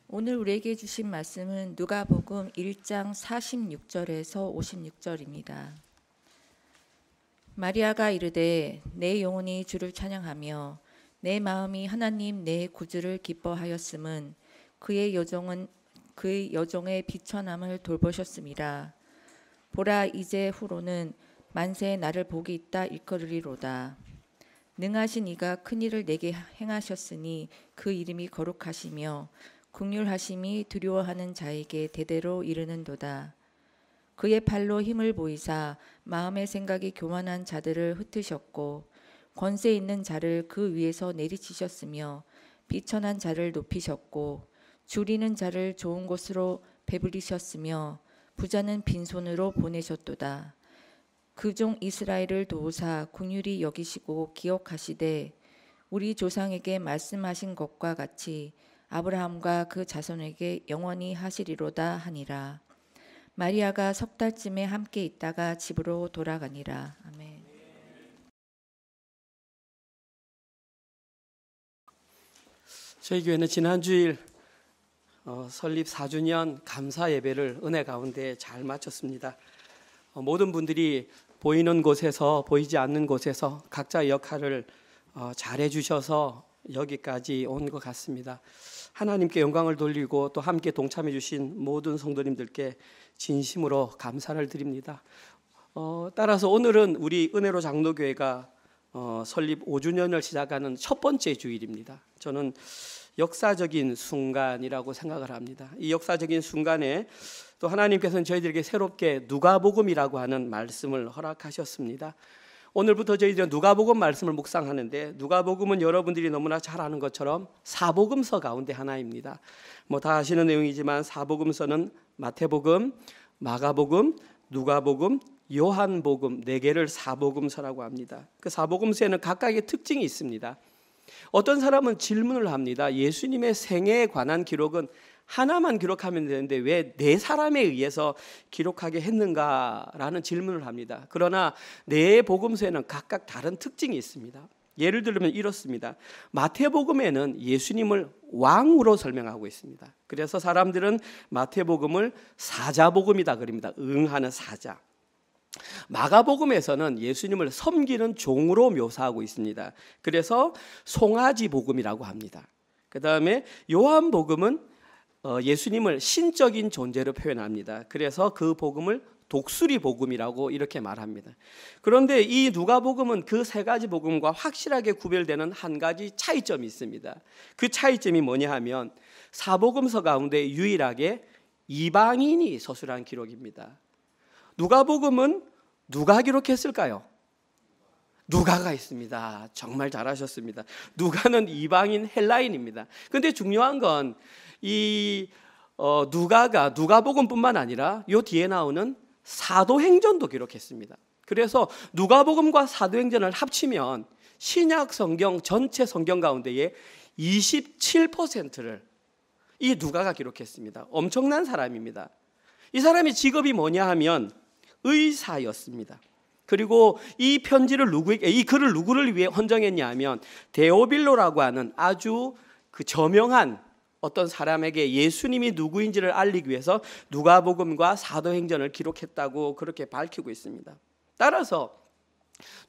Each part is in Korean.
오늘 우리에게 주신 말씀은 누가복음 1장 46절에서 56절입니다. 마리아가 이르되 내 영혼이 주를 찬양하며 내 마음이 하나님 내 구주를 기뻐하였음은 그의 여종의 비천함을 돌보셨음이라. 보라, 이제 후로는 만세 나를 복이 있다 일컬으리로다. 능하신 이가 큰 일을 내게 행하셨으니 그 이름이 거룩하시며 긍휼하심이 두려워하는 자에게 대대로 이르는도다. 그의 팔로 힘을 보이사 마음의 생각이 교만한 자들을 흩으셨고 권세 있는 자를 그 위에서 내리치셨으며 비천한 자를 높이셨고 줄이는 자를 좋은 곳으로 배부리셨으며 부자는 빈손으로 보내셨도다. 그 종 이스라엘을 도우사 긍휼히 여기시고 기억하시되 우리 조상에게 말씀하신 것과 같이 아브라함과 그 자손에게 영원히 하시리로다 하니라. 마리아가 석 달쯤에 함께 있다가 집으로 돌아가니라. 아멘. 저희 교회는 지난 주일 설립 4주년 감사 예배를 은혜 가운데 잘 마쳤습니다. 모든 분들이 보이는 곳에서 보이지 않는 곳에서 각자의 역할을 잘해 주셔서 여기까지 온 것 같습니다. 하나님께 영광을 돌리고 또 함께 동참해 주신 모든 성도님들께 진심으로 감사를 드립니다. 따라서 오늘은 우리 은혜로 장로교회가 설립 5주년을 시작하는 첫 번째 주일입니다. 저는 역사적인 순간이라고 생각을 합니다. 이 역사적인 순간에 또 하나님께서는 저희들에게 새롭게 누가복음이라고 하는 말씀을 허락하셨습니다. 오늘부터 저희들은 누가복음 말씀을 묵상하는데, 누가복음은 여러분들이 너무나 잘 아는 것처럼 사복음서 가운데 하나입니다. 다 아시는 내용이지만 사복음서는 마태복음, 마가복음, 누가복음, 요한복음 4개를 사복음서라고 합니다. 그 사복음서에는 각각의 특징이 있습니다. 어떤 사람은 질문을 합니다. 예수님의 생애에 관한 기록은 하나만 기록하면 되는데 왜 4사람에 의해서 기록하게 했는가라는 질문을 합니다. 그러나 4복음서에는 각각 다른 특징이 있습니다. 예를 들면 이렇습니다. 마태복음에는 예수님을 왕으로 설명하고 있습니다. 그래서 사람들은 마태복음을 사자복음이다 그럽니다. 응하는 사자. 마가복음에서는 예수님을 섬기는 종으로 묘사하고 있습니다. 그래서 송아지복음이라고 합니다. 그 다음에 요한복음은 예수님을 신적인 존재로 표현합니다. 그래서 그 복음을 독수리 복음이라고 이렇게 말합니다. 그런데 이 누가복음은 그 3가지 복음과 확실하게 구별되는 한 가지 차이점이 있습니다. 그 차이점이 뭐냐 하면 사복음서 가운데 유일하게 이방인이 서술한 기록입니다. 누가복음은 누가 기록했을까요? 누가가 있습니다. 정말 잘하셨습니다. 누가는 이방인 헬라인입니다. 그런데 중요한 건 이 누가가 누가복음뿐만 아니라 요 뒤에 나오는 사도행전도 기록했습니다. 그래서 누가복음과 사도행전을 합치면 신약 성경 전체 성경 가운데에 27%를 이 누가가 기록했습니다. 엄청난 사람입니다. 이 사람의 직업이 뭐냐 하면 의사였습니다. 그리고 이 편지를 이 글을 누구를 위해 헌정했냐 하면 데오빌로라고 하는 아주 그 저명한 어떤 사람에게 예수님이 누구인지를 알리기 위해서 누가복음과 사도행전을 기록했다고 그렇게 밝히고 있습니다. 따라서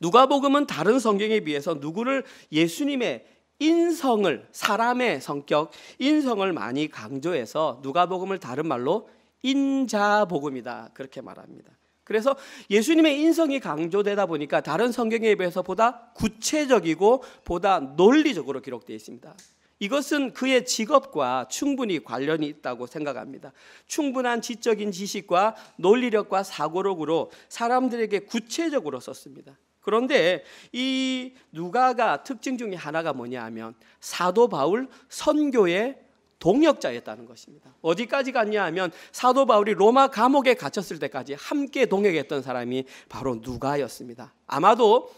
누가복음은 다른 성경에 비해서 누구를 예수님의 인성을, 사람의 성격, 인성을 많이 강조해서 누가복음을 다른 말로 인자복음이다 그렇게 말합니다. 그래서 예수님의 인성이 강조되다 보니까 다른 성경에 비해서 보다 구체적이고 보다 논리적으로 기록되어 있습니다. 이것은 그의 직업과 충분히 관련이 있다고 생각합니다. 충분한 지적인 지식과 논리력과 사고력으로 사람들에게 구체적으로 썼습니다. 그런데 이 누가가 특징 중에 하나가 뭐냐 하면 사도 바울 선교의 동역자였다는 것입니다. 어디까지 갔냐 하면 사도 바울이 로마 감옥에 갇혔을 때까지 함께 동역했던 사람이 바로 누가였습니다. 아마도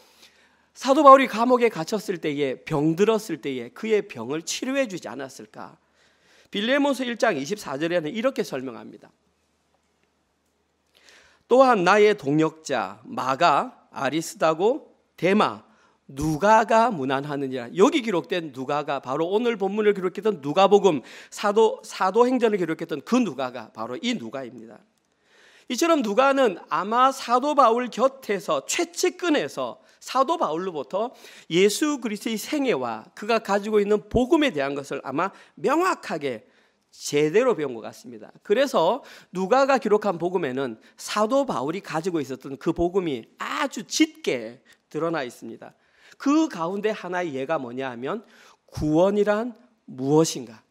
사도 바울이 감옥에 갇혔을 때에 병들었을 때에 그의 병을 치료해 주지 않았을까. 빌레몬서 1장 24절에는 이렇게 설명합니다. 또한 나의 동역자 마가, 아리스다고, 데마 누가가 문안하느니라. 여기 기록된 누가가 바로 오늘 본문을 기록했던 누가복음, 사도행전을 기록했던 그 누가가 바로 이 누가입니다. 이처럼 누가는 아마 사도 바울 곁에서 최측근에서 사도 바울로부터 예수 그리스도의 생애와 그가 가지고 있는 복음에 대한 것을 아마 명확하게 제대로 배운 것 같습니다. 그래서 누가가 기록한 복음에는 사도 바울이 가지고 있었던 그 복음이 아주 짙게 드러나 있습니다. 그 가운데 하나의 예가 뭐냐 하면 구원이란 무엇인가.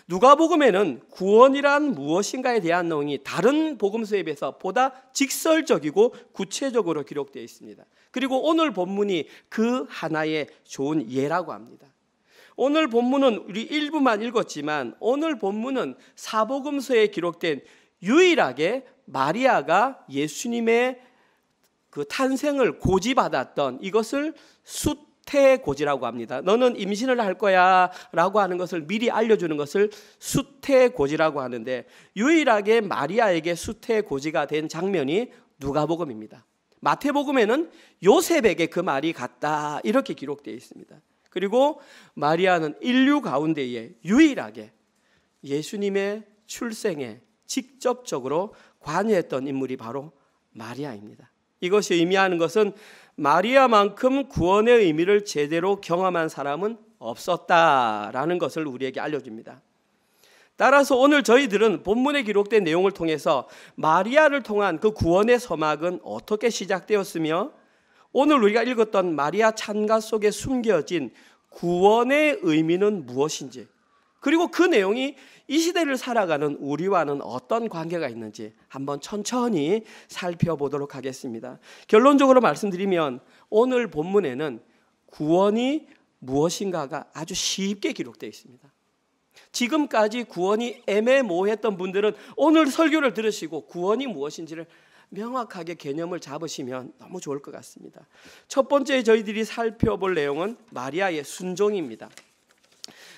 누가복음에는 구원이란 무엇인가에 대한 내용이 다른 복음서에 비해서 보다 직설적이고 구체적으로 기록되어 있습니다. 그리고 오늘 본문이 그 하나의 좋은 예라고 합니다. 오늘 본문은 우리 일부만 읽었지만 오늘 본문은 사복음서에 기록된 유일하게 마리아가 예수님의 그 탄생을 고지받았던 이것을 수태고지라고 합니다. 너는 임신을 할 거야 라고 하는 것을 미리 알려주는 것을 수태고지라고 하는데 유일하게 마리아에게 수태고지가 된 장면이 누가복음입니다. 마태복음에는 요셉에게 그 말이 갔다 이렇게 기록되어 있습니다. 그리고 마리아는 인류 가운데에 유일하게 예수님의 출생에 직접적으로 관여했던 인물이 바로 마리아입니다. 이것이 의미하는 것은 마리아만큼 구원의 의미를 제대로 경험한 사람은 없었다라는 것을 우리에게 알려줍니다. 따라서 오늘 저희들은 본문에 기록된 내용을 통해서 마리아를 통한 그 구원의 서막은 어떻게 시작되었으며 오늘 우리가 읽었던 마리아 찬가 속에 숨겨진 구원의 의미는 무엇인지, 그리고 그 내용이 이 시대를 살아가는 우리와는 어떤 관계가 있는지 한번 천천히 살펴보도록 하겠습니다. 결론적으로 말씀드리면 오늘 본문에는 구원이 무엇인가가 아주 쉽게 기록되어 있습니다. 지금까지 구원이 애매모호했던 분들은 오늘 설교를 들으시고 구원이 무엇인지를 명확하게 개념을 잡으시면 너무 좋을 것 같습니다. 첫 번째 저희들이 살펴볼 내용은 마리아의 순종입니다.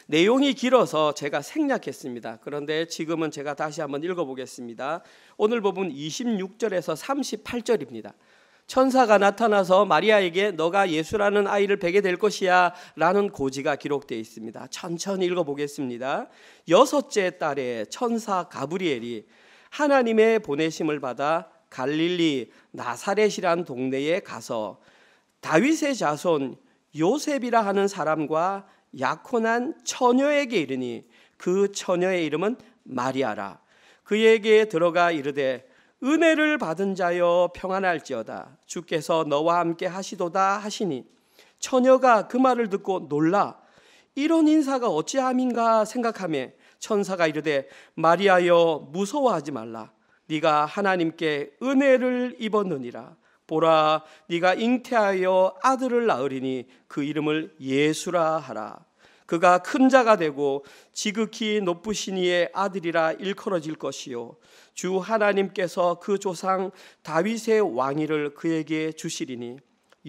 내용이 길어서 제가 생략했습니다. 그런데 지금은 제가 다시 한번 읽어보겠습니다. 오늘 본문 26절에서 38절입니다. 천사가 나타나서 마리아에게 너가 예수라는 아이를 베게 될 것이야 라는 고지가 기록되어 있습니다. 천천히 읽어보겠습니다. 여섯째 달에 천사 가브리엘이 하나님의 보내심을 받아 갈릴리 나사렛이란 동네에 가서 다윗의 자손 요셉이라 하는 사람과 약혼한 처녀에게 이르니 그 처녀의 이름은 마리아라. 그에게 들어가 이르되 은혜를 받은 자여 평안할지어다. 주께서 너와 함께 하시도다 하시니 처녀가 그 말을 듣고 놀라 이런 인사가 어찌함인가 생각하며 천사가 이르되 마리아여 무서워하지 말라. 네가 하나님께 은혜를 입었느니라. 보라 네가 잉태하여 아들을 낳으리니 그 이름을 예수라 하라. 그가 큰 자가 되고 지극히 높으신 이의 아들이라 일컬어질 것이요 주 하나님께서 그 조상 다윗의 왕위를 그에게 주시리니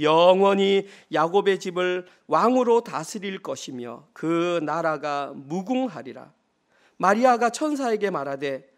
영원히 야곱의 집을 왕으로 다스릴 것이며 그 나라가 무궁하리라. 마리아가 천사에게 말하되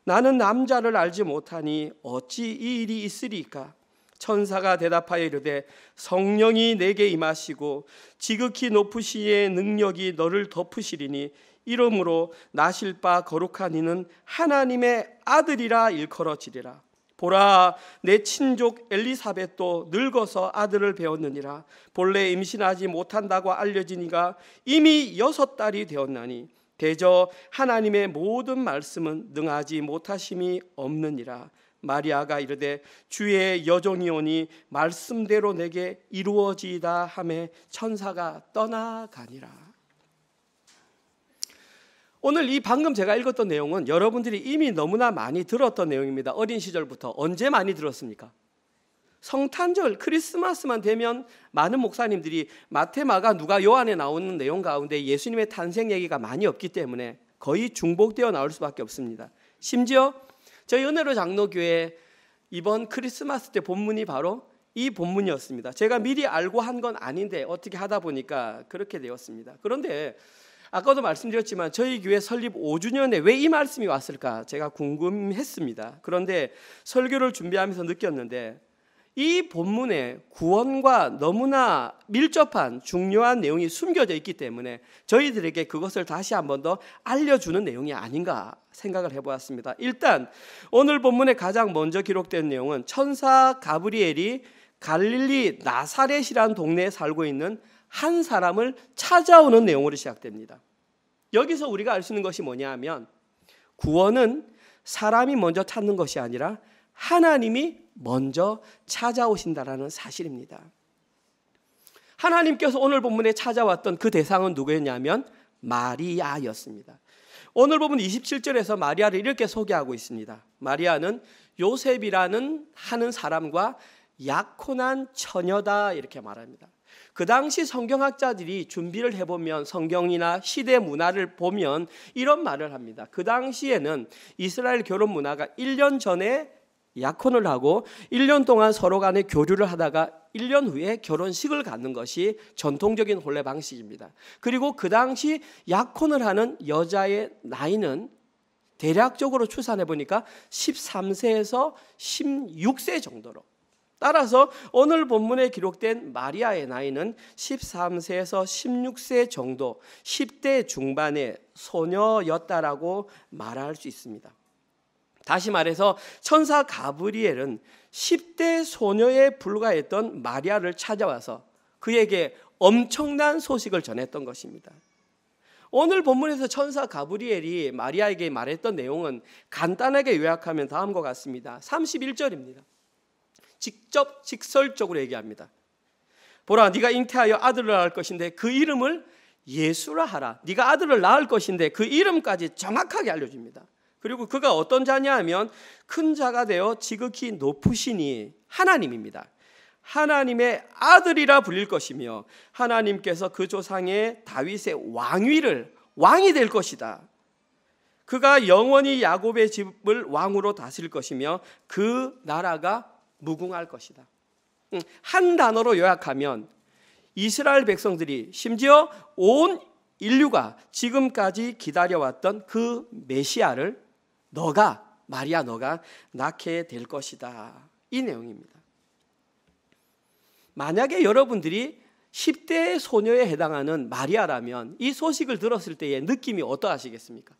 나는 남자를 알지 못하니 어찌 이 일이 있으리까? 천사가 대답하여 이르되 성령이 내게 임하시고 지극히 높으신 이의 능력이 너를 덮으시리니 이러므로 나실 바 거룩한 이는 하나님의 아들이라 일컬어지리라. 보라 내 친족 엘리사벳도 늙어서 아들을 배웠느니라. 본래 임신하지 못한다고 알려진 이가 이미 6달이 되었나니 대저 하나님의 모든 말씀은 능하지 못하심이 없느니라. 마리아가 이르되 주의 여종이오니 말씀대로 내게 이루어지이다 하매 천사가 떠나가니라. 오늘 이 방금 제가 읽었던 내용은 여러분들이 이미 너무나 많이 들었던 내용입니다. 어린 시절부터. 언제 많이 들었습니까? 성탄절 크리스마스만 되면 많은 목사님들이 마태, 마가, 누가, 요한에 나오는 내용 가운데 예수님의 탄생 얘기가 많이 없기 때문에 거의 중복되어 나올 수밖에 없습니다. 심지어 저희 은혜로 장로교회 이번 크리스마스 때 본문이 바로 이 본문이었습니다. 제가 미리 알고 한 건 아닌데 어떻게 하다 보니까 그렇게 되었습니다. 그런데 아까도 말씀드렸지만 저희 교회 설립 5주년에 왜 이 말씀이 왔을까 제가 궁금했습니다. 그런데 설교를 준비하면서 느꼈는데 이 본문에 구원과 너무나 밀접한 중요한 내용이 숨겨져 있기 때문에 저희들에게 그것을 다시 한 번 더 알려주는 내용이 아닌가 생각을 해보았습니다. 일단 오늘 본문에 가장 먼저 기록된 내용은 천사 가브리엘이 갈릴리 나사렛이라는 동네에 살고 있는 한 사람을 찾아오는 내용으로 시작됩니다. 여기서 우리가 알 수 있는 것이 뭐냐 하면 구원은 사람이 먼저 찾는 것이 아니라 하나님이 먼저 찾아오신다라는 사실입니다. 하나님께서 오늘 본문에 찾아왔던 그 대상은 누구였냐면 마리아였습니다. 오늘 본문 27절에서 마리아를 이렇게 소개하고 있습니다. 마리아는 요셉이라는 하는 사람과 약혼한 처녀다 이렇게 말합니다. 그 당시 성경학자들이 준비를 해보면 성경이나 시대 문화를 보면 이런 말을 합니다. 그 당시에는 이스라엘 결혼 문화가 1년 전에 약혼을 하고 1년 동안 서로 간에 교류를 하다가 1년 후에 결혼식을 갖는 것이 전통적인 혼례 방식입니다. 그리고 그 당시 약혼을 하는 여자의 나이는 대략적으로 추산해 보니까 13세에서 16세 정도로, 따라서 오늘 본문에 기록된 마리아의 나이는 13세에서 16세 정도, 10대 중반의 소녀였다라고 말할 수 있습니다. 다시 말해서 천사 가브리엘은 10대 소녀에 불과했던 마리아를 찾아와서 그에게 엄청난 소식을 전했던 것입니다. 오늘 본문에서 천사 가브리엘이 마리아에게 말했던 내용은 간단하게 요약하면 다음과 같습니다. 31절입니다. 직접 직설적으로 얘기합니다. 보라, 네가 잉태하여 아들을 낳을 것인데 그 이름을 예수라 하라. 네가 아들을 낳을 것인데 그 이름까지 정확하게 알려줍니다. 그리고 그가 어떤 자냐 하면 큰 자가 되어 지극히 높으시니 하나님입니다. 하나님의 아들이라 불릴 것이며 하나님께서 그 조상의 다윗의 왕이 될 것이다. 그가 영원히 야곱의 집을 왕으로 다스릴 것이며 그 나라가 무궁할 것이다. 한 단어로 요약하면 이스라엘 백성들이, 심지어 온 인류가 지금까지 기다려왔던 그 메시아를 마리아 너가 낳게 될 것이다, 이 내용입니다. 만약에 여러분들이 10대 소녀에 해당하는 마리아라면 이 소식을 들었을 때의 느낌이 어떠하시겠습니까?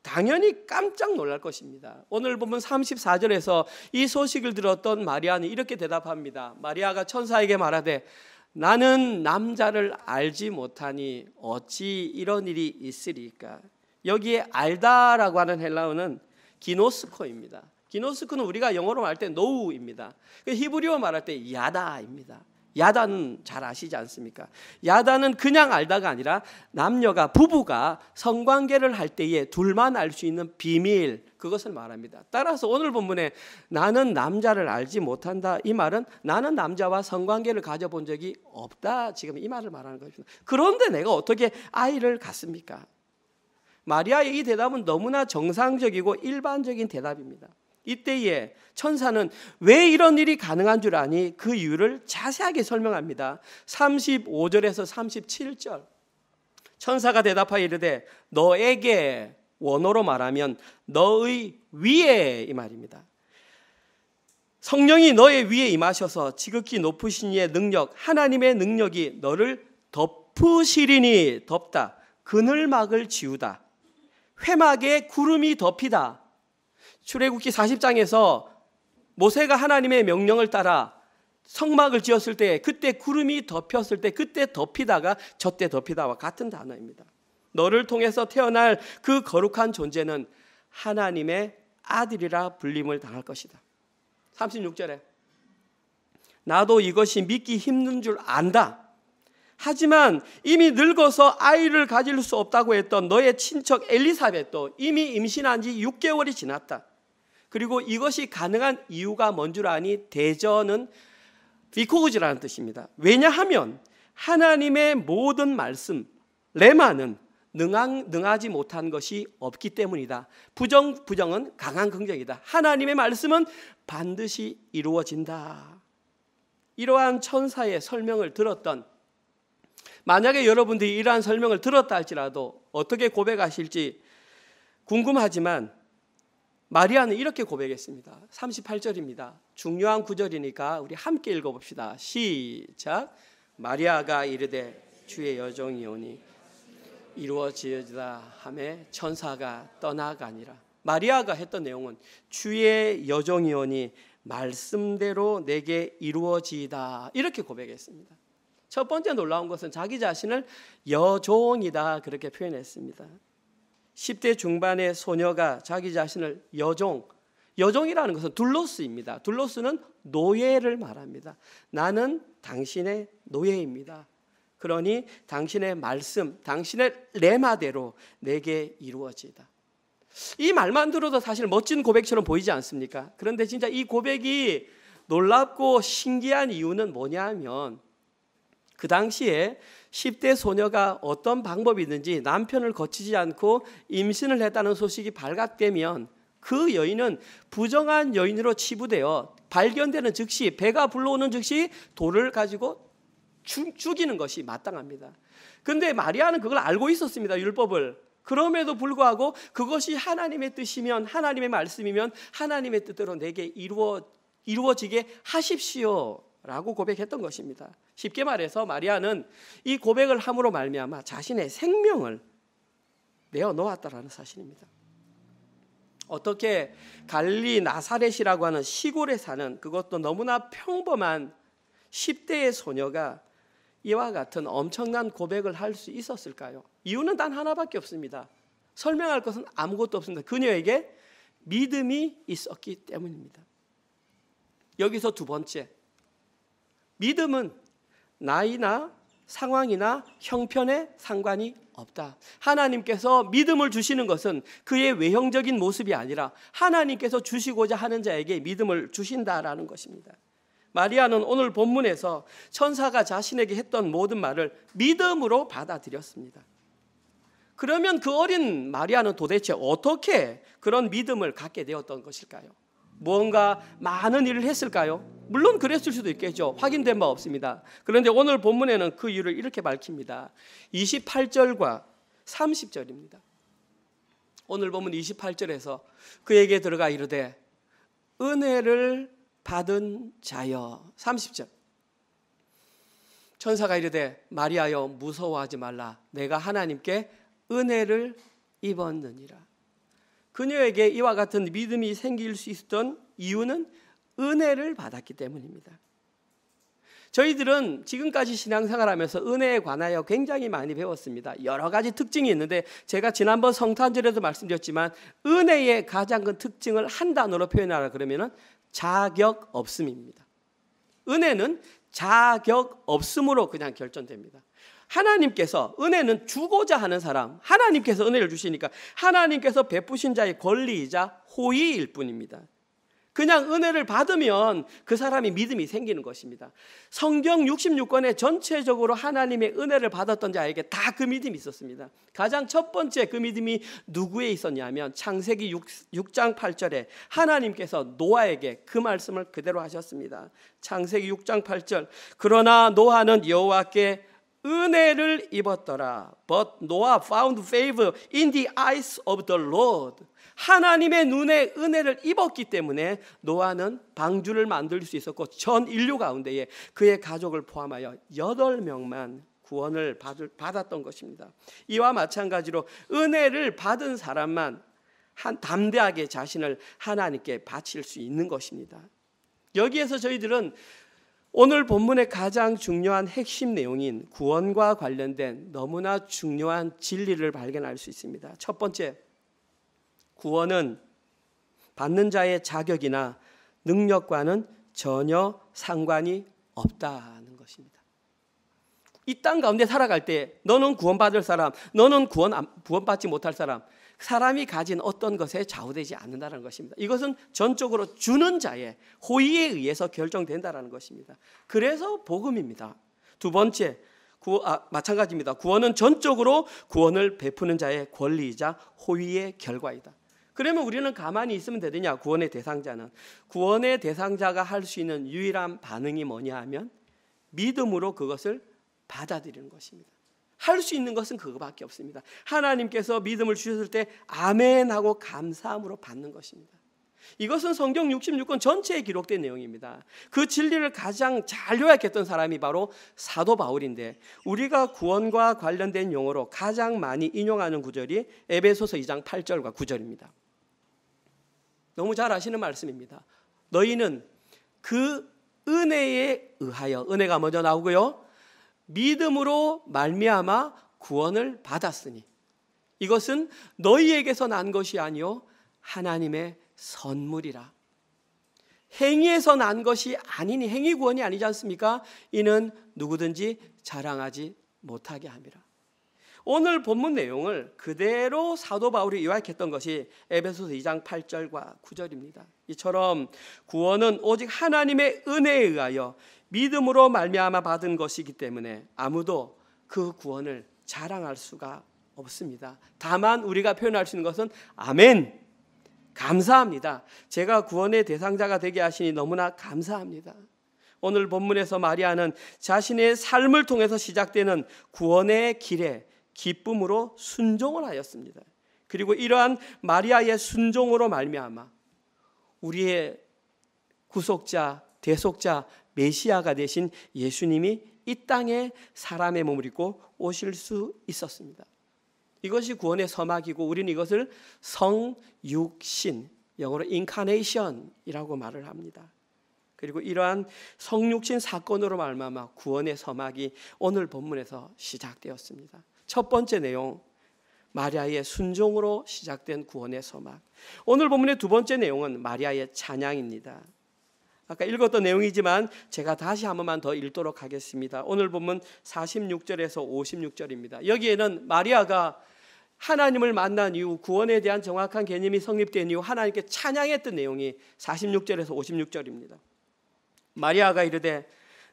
당연히 깜짝 놀랄 것입니다. 오늘 보면 34절에서 이 소식을 들었던 마리아는 이렇게 대답합니다. 마리아가 천사에게 말하되 나는 남자를 알지 못하니 어찌 이런 일이 있으리까. 여기에 알다라고 하는 헬라어는 기노스코입니다. 기노스코는 우리가 영어로 말할 때 노우입니다. 히브리어 말할 때 야다입니다. 야다는 잘 아시지 않습니까? 야다는 그냥 알다가 아니라 남녀가, 부부가 성관계를 할 때에 둘만 알 수 있는 비밀, 그것을 말합니다. 따라서 오늘 본문에 나는 남자를 알지 못한다, 이 말은 나는 남자와 성관계를 가져본 적이 없다, 지금 이 말을 말하는 것입니다. 그런데 내가 어떻게 아이를 갖습니까? 마리아의 이 대답은 너무나 정상적이고 일반적인 대답입니다. 이때에 천사는 왜 이런 일이 가능한 줄 아니 그 이유를 자세하게 설명합니다. 35절에서 37절 천사가 대답하여 이르되 너에게, 원어로 말하면 너의 위에, 이 말입니다. 성령이 너의 위에 임하셔서 지극히 높으신 이의 능력, 하나님의 능력이 너를 덮으시리니, 덮다, 그늘막을 지우다, 회막에 구름이 덮이다. 출애굽기 40장에서 모세가 하나님의 명령을 따라 성막을 지었을 때 그때 구름이 덮였을 때 그때 덮이다가 저때 덮이다와 같은 단어입니다. 너를 통해서 태어날 그 거룩한 존재는 하나님의 아들이라 불림을 당할 것이다. 36절에 나도 이것이 믿기 힘든 줄 안다. 하지만 이미 늙어서 아이를 가질 수 없다고 했던 너의 친척 엘리사벳도 이미 임신한 지 6개월이 지났다. 그리고 이것이 가능한 이유가 뭔 줄 아니? 대저는 비코우즈라는 뜻입니다. 왜냐하면 하나님의 모든 말씀, 레마는 능하지 못한 것이 없기 때문이다. 부정은 강한 긍정이다. 하나님의 말씀은 반드시 이루어진다. 이러한 천사의 설명을 들었던, 만약에 여러분들이 이러한 설명을 들었다 할지라도 어떻게 고백하실지 궁금하지만 마리아는 이렇게 고백했습니다. 38절입니다. 중요한 구절이니까 우리 함께 읽어봅시다. 시작. 마리아가 이르되 주의 여종이오니 이루어지리다 하매 천사가 떠나가니라. 마리아가 했던 내용은 주의 여종이오니 말씀대로 내게 이루어지이다, 이렇게 고백했습니다. 첫 번째 놀라운 것은 자기 자신을 여종이다 그렇게 표현했습니다. 10대 중반의 소녀가 자기 자신을 여종이라는 것은 둘로스입니다. 둘로스는 노예를 말합니다. 나는 당신의 노예입니다. 그러니 당신의 말씀, 당신의 레마대로 내게 이루어지다. 이 말만 들어도 사실 멋진 고백처럼 보이지 않습니까? 그런데 진짜 이 고백이 놀랍고 신기한 이유는 뭐냐면, 그 당시에 10대 소녀가 어떤 방법이든지 남편을 거치지 않고 임신을 했다는 소식이 발각되면 그 여인은 부정한 여인으로 치부되어 발견되는 즉시, 배가 불러오는 즉시 돌을 가지고 죽이는 것이 마땅합니다. 그런데 마리아는 그걸 알고 있었습니다, 율법을. 그럼에도 불구하고 그것이 하나님의 뜻이면, 하나님의 말씀이면 하나님의 뜻대로 내게 이루어지게 하십시오 라고 고백했던 것입니다. 쉽게 말해서 마리아는 이 고백을 함으로 말미암아 자신의 생명을 내어놓았다라는 사실입니다. 어떻게 갈릴리 나사렛이라고 하는 시골에 사는, 그것도 너무나 평범한 10대의 소녀가 이와 같은 엄청난 고백을 할 수 있었을까요? 이유는 단 하나밖에 없습니다. 설명할 것은 아무것도 없습니다. 그녀에게 믿음이 있었기 때문입니다. 여기서 두 번째, 믿음은 나이나 상황이나 형편에 상관이 없다. 하나님께서 믿음을 주시는 것은 그의 외형적인 모습이 아니라 하나님께서 주시고자 하는 자에게 믿음을 주신다라는 것입니다. 마리아는 오늘 본문에서 천사가 자신에게 했던 모든 말을 믿음으로 받아들였습니다. 그러면 그 어린 마리아는 도대체 어떻게 그런 믿음을 갖게 되었던 것일까요? 무언가 많은 일을 했을까요? 물론 그랬을 수도 있겠죠. 확인된 바 없습니다. 그런데 오늘 본문에는 그 이유를 이렇게 밝힙니다. 28절과 30절입니다. 오늘 본문 28절에서 그에게 들어가 이르되 은혜를 받은 자여. 30절. 천사가 이르되 마리아여 무서워하지 말라. 내가 하나님께 은혜를 입었느니라. 그녀에게 이와 같은 믿음이 생길 수 있었던 이유는 은혜를 받았기 때문입니다. 저희들은 지금까지 신앙생활하면서 은혜에 관하여 굉장히 많이 배웠습니다. 여러 가지 특징이 있는데 제가 지난번 성탄절에도 말씀드렸지만 은혜의 가장 큰 특징을 한 단어로 표현하라 그러면 자격 없음입니다. 은혜는 자격 없음으로 그냥 결정됩니다. 하나님께서, 은혜는 주고자 하는 사람, 하나님께서 은혜를 주시니까 하나님께서 베푸신 자의 권리이자 호의일 뿐입니다. 그냥 은혜를 받으면 그 사람이 믿음이 생기는 것입니다. 성경 66권에 전체적으로 하나님의 은혜를 받았던 자에게 다 그 믿음이 있었습니다. 가장 첫 번째 그 믿음이 누구에 있었냐면 창세기 6장 8절에 하나님께서 노아에게 그 말씀을 그대로 하셨습니다. 창세기 6장 8절. 그러나 노아는 여호와께 은혜를 입었더라. But Noah found favor in the eyes of the Lord. 하나님의 눈에 은혜를 입었기 때문에 노아는 방주를 만들 수 있었고 전 인류 가운데에 그의 가족을 포함하여 8명만 구원을 받았던 것입니다. 이와 마찬가지로 은혜를 받은 사람만 담대하게 자신을 하나님께 바칠 수 있는 것입니다. 여기에서 저희들은 오늘 본문의 가장 중요한 핵심 내용인 구원과 관련된 너무나 중요한 진리를 발견할 수 있습니다. 첫 번째, 구원은 받는 자의 자격이나 능력과는 전혀 상관이 없다는 것입니다. 이 땅 가운데 살아갈 때 너는 구원받을 사람, 너는 구원받지 못할 사람, 사람이 가진 어떤 것에 좌우되지 않는다는 것입니다. 이것은 전적으로 주는 자의 호의에 의해서 결정된다는 것입니다. 그래서 복음입니다. 두 번째, 마찬가지입니다. 구원은 전적으로 구원을 베푸는 자의 권리이자 호의의 결과이다. 그러면 우리는 가만히 있으면 되느냐? 구원의 대상자는. 구원의 대상자가 할 수 있는 유일한 반응이 뭐냐 하면 믿음으로 그것을 받아들이는 것입니다. 할 수 있는 것은 그거밖에 없습니다. 하나님께서 믿음을 주셨을 때 아멘 하고 감사함으로 받는 것입니다. 이것은 성경 66권 전체에 기록된 내용입니다. 그 진리를 가장 잘 요약했던 사람이 바로 사도 바울인데, 우리가 구원과 관련된 용어로 가장 많이 인용하는 구절이 에베소서 2장 8절과 9절입니다. 너무 잘 아시는 말씀입니다. 너희는 그 은혜에 의하여, 은혜가 먼저 나오고요, 믿음으로 말미암아 구원을 받았으니 이것은 너희에게서 난 것이 아니요 하나님의 선물이라. 행위에서 난 것이 아니니, 행위 구원이 아니지 않습니까? 이는 누구든지 자랑하지 못하게 함이라. 오늘 본문 내용을 그대로 사도 바울이 요약했던 것이 에베소서 2장 8절과 9절입니다. 이처럼 구원은 오직 하나님의 은혜에 의하여 믿음으로 말미암아 받은 것이기 때문에 아무도 그 구원을 자랑할 수가 없습니다. 다만 우리가 표현할 수 있는 것은 아멘, 감사합니다. 제가 구원의 대상자가 되게 하시니 너무나 감사합니다. 오늘 본문에서 마리아는 자신의 삶을 통해서 시작되는 구원의 길에 기쁨으로 순종을 하였습니다. 그리고 이러한 마리아의 순종으로 말미암아 우리의 구속자, 대속자, 메시아가 되신 예수님이 이 땅에 사람의 몸을 입고 오실 수 있었습니다. 이것이 구원의 서막이고, 우리는 이것을 성육신, 영어로 incarnation이라고 말을 합니다. 그리고 이러한 성육신 사건으로 말미암아 구원의 서막이 오늘 본문에서 시작되었습니다. 첫 번째 내용, 마리아의 순종으로 시작된 구원의 서막. 오늘 본문의 두 번째 내용은 마리아의 찬양입니다. 아까 읽었던 내용이지만 제가 다시 한 번만 더 읽도록 하겠습니다. 오늘 본문 46절에서 56절입니다. 여기에는 마리아가 하나님을 만난 이후, 구원에 대한 정확한 개념이 성립된 이후 하나님께 찬양했던 내용이 46절에서 56절입니다. 마리아가 이르되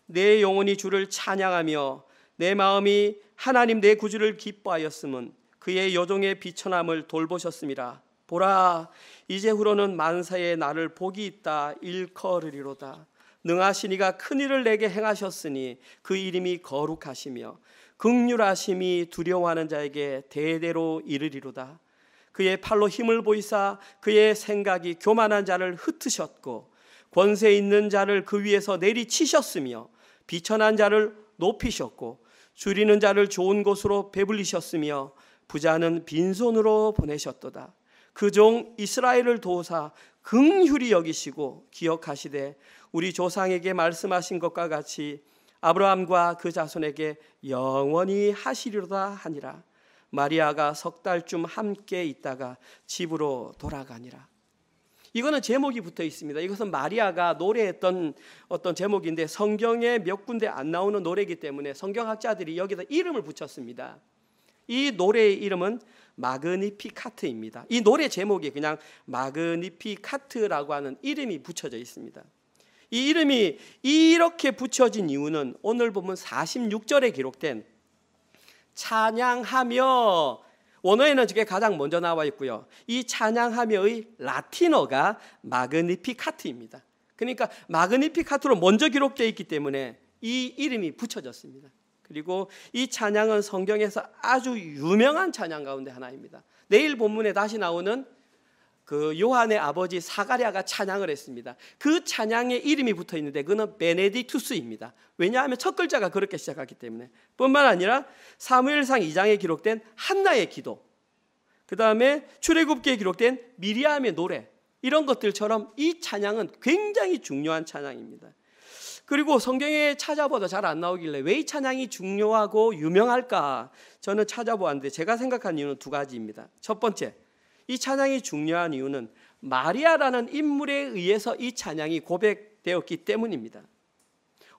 내 영혼이 주를 찬양하며 내 마음이 하나님 내 구주를 기뻐하였음은 그의 여종의 비천함을 돌보셨음이라. 보라, 이제후로는 만사에 나를 복이 있다 일컬으리로다. 능하신 이가 큰일을 내게 행하셨으니 그 이름이 거룩하시며 긍휼하심이 두려워하는 자에게 대대로 이르리로다. 그의 팔로 힘을 보이사 그의 생각이 교만한 자를 흩으셨고 권세 있는 자를 그 위에서 내리치셨으며 비천한 자를 높이셨고 줄이는 자를 좋은 곳으로 배불리셨으며 부자는 빈손으로 보내셨도다. 그 종 이스라엘을 도우사 긍휼히 여기시고 기억하시되 우리 조상에게 말씀하신 것과 같이 아브라함과 그 자손에게 영원히 하시리로다 하니라. 마리아가 석 달쯤 함께 있다가 집으로 돌아가니라. 이거는 제목이 붙어 있습니다. 이것은 마리아가 노래했던 어떤 제목인데 성경에 몇 군데 안 나오는 노래이기 때문에 성경학자들이 여기다 이름을 붙였습니다. 이 노래의 이름은 마그니피카트입니다. 이 노래 제목이 그냥 마그니피카트라고 하는 이름이 붙여져 있습니다. 이 이름이 이렇게 붙여진 이유는 오늘 보면 46절에 기록된 찬양하며, 원어에는 저게 가장 먼저 나와 있고요. 이 찬양하며의 라틴어가 마그니피카트입니다. 그러니까 마그니피카트로 먼저 기록되어 있기 때문에 이 이름이 붙여졌습니다. 그리고 이 찬양은 성경에서 아주 유명한 찬양 가운데 하나입니다. 내일 본문에 다시 나오는 그 요한의 아버지 사가랴가 찬양을 했습니다. 그 찬양에 이름이 붙어 있는데 그는 베네딕투스입니다. 왜냐하면 첫 글자가 그렇게 시작하기 때문에. 뿐만 아니라 사무엘상 2장에 기록된 한나의 기도, 그 다음에 출애굽기에 기록된 미리암의 노래, 이런 것들처럼 이 찬양은 굉장히 중요한 찬양입니다. 그리고 성경에 찾아봐도 잘 안 나오길래 왜 이 찬양이 중요하고 유명할까 저는 찾아보았는데 제가 생각한 이유는 두 가지입니다. 첫 번째, 이 찬양이 중요한 이유는 마리아라는 인물에 의해서 이 찬양이 고백되었기 때문입니다.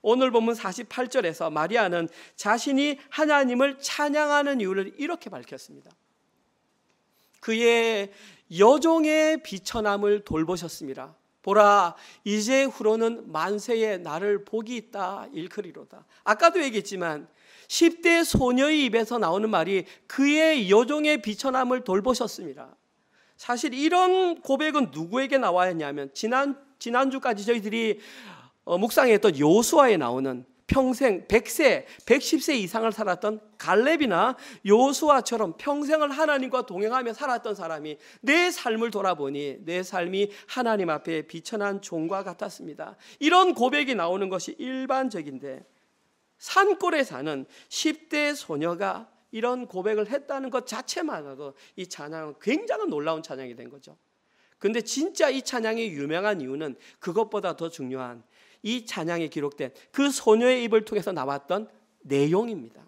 오늘 본문 48절에서 마리아는 자신이 하나님을 찬양하는 이유를 이렇게 밝혔습니다. 그의 여종의 비천함을 돌보셨습니다. 보라, 이제후로는 만세에 나를 복이 있다 일컬이로다. 아까도 얘기했지만 10대 소녀의 입에서 나오는 말이 그의 여종의 비천함을 돌보셨습니다. 사실 이런 고백은 누구에게 나와야 했냐면 지난주까지 저희들이 묵상했던 여호수아에 나오는 평생 100세, 110세 이상을 살았던 갈렙이나 요수아처럼 평생을 하나님과 동행하며 살았던 사람이 내 삶을 돌아보니 내 삶이 하나님 앞에 비천한 종과 같았습니다. 이런 고백이 나오는 것이 일반적인데 산골에 사는 10대 소녀가 이런 고백을 했다는 것 자체만으로도 이 찬양은 굉장히 놀라운 찬양이 된 거죠. 그런데 진짜 이 찬양이 유명한 이유는 그것보다 더 중요한 이 찬양이 기록된 그 소녀의 입을 통해서 나왔던 내용입니다.